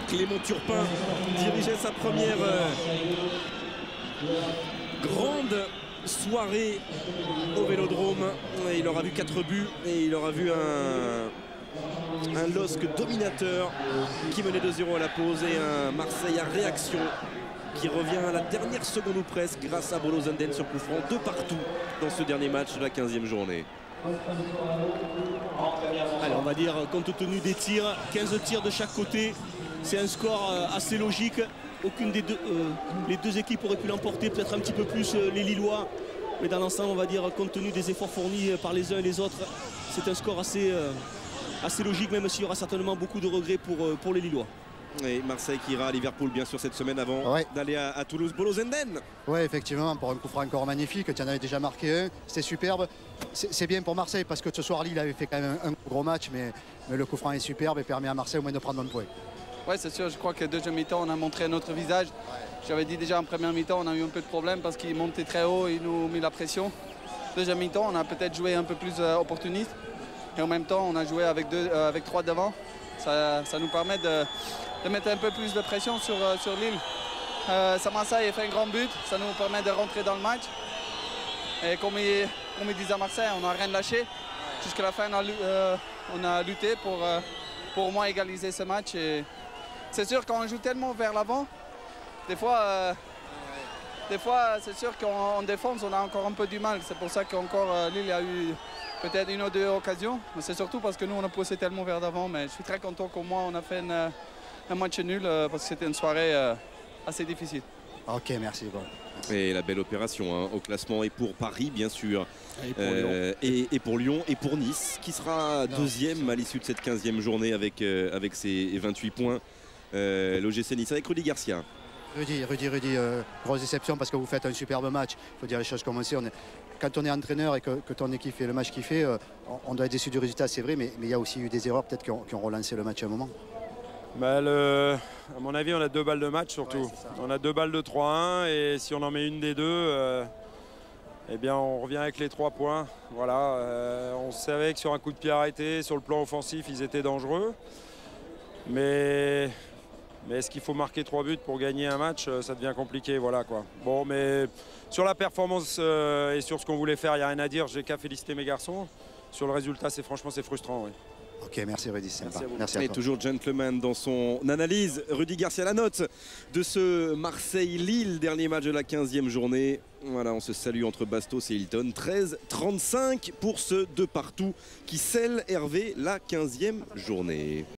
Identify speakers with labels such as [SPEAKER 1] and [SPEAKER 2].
[SPEAKER 1] Clément Turpin dirigeait sa première grande soirée au Vélodrome. Et il aura vu 4 buts et il aura vu un LOSC dominateur qui menait 2-0 à la pause et un Marseille à réaction qui revient à la dernière seconde ou presque grâce à Bolo Zenden sur coup franc, de partout dans ce dernier match de la 15e journée.
[SPEAKER 2] Allez, on va dire, compte tenu des tirs, 15 tirs de chaque côté, c'est un score assez logique. Aucune des deux, les deux équipes auraient pu l'emporter, peut-être un petit peu plus les Lillois. Mais dans l'ensemble, on va dire, compte tenu des efforts fournis par les uns et les autres, c'est un score assez logique, même s'il y aura certainement beaucoup de regrets pour les Lillois.
[SPEAKER 1] Et Marseille qui ira à Liverpool bien sûr cette semaine avant d'aller à Toulouse. Bolo Zenden.
[SPEAKER 3] Oui, effectivement, pour un coup franc encore magnifique. Tu en avais déjà marqué un, c'était superbe. C'est bien pour Marseille parce que ce soir Lille avait fait quand même un gros match, mais le coup franc est superbe et permet à Marseille au moins de prendre un point.
[SPEAKER 4] Oui, c'est sûr, je crois que deuxième mi-temps, on a montré un autre visage. J'avais dit déjà en première mi-temps, on a eu un peu de problème parce qu'ils montaient très haut, ils nous ont mis la pression. Deuxième mi-temps, on a peut-être joué un peu plus opportuniste. Et en même temps, on a joué avec 3 devant. Ça nous permet de mettre un peu plus de pression sur Lille. Marseille a fait un grand but, ça nous permet de rentrer dans le match. Et comme ils disent à Marseille, on n'a rien lâché. Jusqu'à la fin, on a lutté pour au moins égaliser ce match. C'est sûr qu'on joue tellement vers l'avant, des fois c'est sûr qu'en défense, on a encore un peu du mal. C'est pour ça qu'encore Lille a eu peut-être une ou deux occasions. Mais c'est surtout parce que nous, on a poussé tellement vers l'avant. Mais je suis très content qu'au moins on a fait un match nul parce que c'était une soirée assez difficile.
[SPEAKER 3] Ok, merci. Bon.
[SPEAKER 1] Et la belle opération hein, au classement et pour Paris bien sûr,
[SPEAKER 2] et
[SPEAKER 1] pour Lyon et pour Nice qui sera deuxième à l'issue de cette 15e journée avec ses 28 points. L'OGC Nice avec Rudy Garcia.
[SPEAKER 3] Rudy, grosse déception parce que vous faites un superbe match. Il faut dire les choses comme on sait. Quand on est entraîneur et que ton équipe fait le match qu'il fait, on doit être déçu du résultat, c'est vrai, mais il y a aussi eu des erreurs peut-être qui ont relancé le match à un moment.
[SPEAKER 5] Bah à mon avis, on a 2 balles de match surtout. Ouais, on a 2 balles de 3-1 et si on en met une des deux, eh bien on revient avec les 3 points. Voilà, on savait que sur un coup de pied arrêté, sur le plan offensif, ils étaient dangereux. Mais est-ce qu'il faut marquer 3 buts pour gagner un match? Ça devient compliqué, voilà quoi. Bon, mais sur la performance et sur ce qu'on voulait faire, il n'y a rien à dire. J'ai qu'à féliciter mes garçons. Sur le résultat, franchement, c'est frustrant. Oui.
[SPEAKER 3] Ok, merci Rudy, c'est sympa.
[SPEAKER 1] Merci à toi. Et toujours gentleman dans son analyse. Rudy Garcia, la note de ce Marseille-Lille, dernier match de la 15e journée. Voilà, on se salue entre Bastos et Hilton. 13-35 pour ce 2 partout qui scelle Hervé la 15e journée.